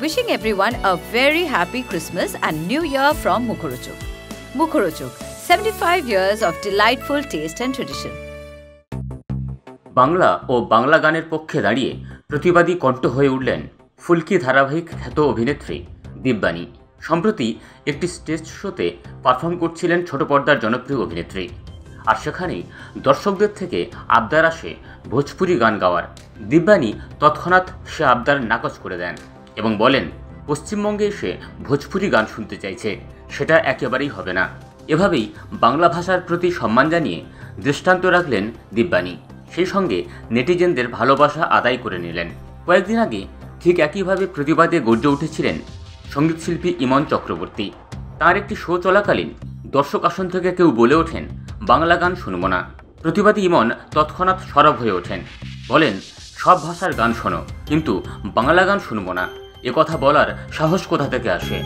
Wishing everyone a very happy Christmas and New Year from Mukhorochok. Mukhorochok, 75 years of delightful taste and tradition. Bangla ও বাংলা গানের পক্ষে দাঁড়িয়ে প্রতিবাদী কণ্ঠ হয়ে উঠলেন ফুলকি ধারাবাহিক খ্যাত অভিনেত্রী দিব্যানী। সম্প্রতি একটি স্টেজ শোতে পারফর্ম করছিলেন ছোট পর্দার জনপ্রিয় অভিনেত্রী, আর সেখানেই দর্শকদের থেকে আবদার আসে ভোজপুরি গান গাওয়ার। দিব্যানী তৎক্ষণাৎ সে আবদার নাকচ করে দেন এবং বলেন পশ্চিমবঙ্গে এসে ভোজপুরি গান শুনতে চাইছে, সেটা একেবারেই হবে না। এভাবেই বাংলা ভাষার প্রতি সম্মান জানিয়ে দৃষ্টান্ত রাখলেন দিব্যানী, সেই সঙ্গে নেটিজেনদের ভালোবাসা আদায় করে নিলেন। কয়েকদিন আগে ঠিক একইভাবে প্রতিবাদে গর্জে উঠেছিলেন সঙ্গীতশিল্পী ইমন চক্রবর্তী। তার একটি শো চলাকালীন দর্শক আসন থেকে কেউ বলে ওঠেন বাংলা গান শুনব না। প্রতিবাদী ইমন তৎক্ষণাৎ সরব হয়ে ওঠেন, বলেন সব ভাষার গান শোনো, কিন্তু বাংলা গান শুনব না। এ কথা বলার সাহস কোথা থেকে আসে?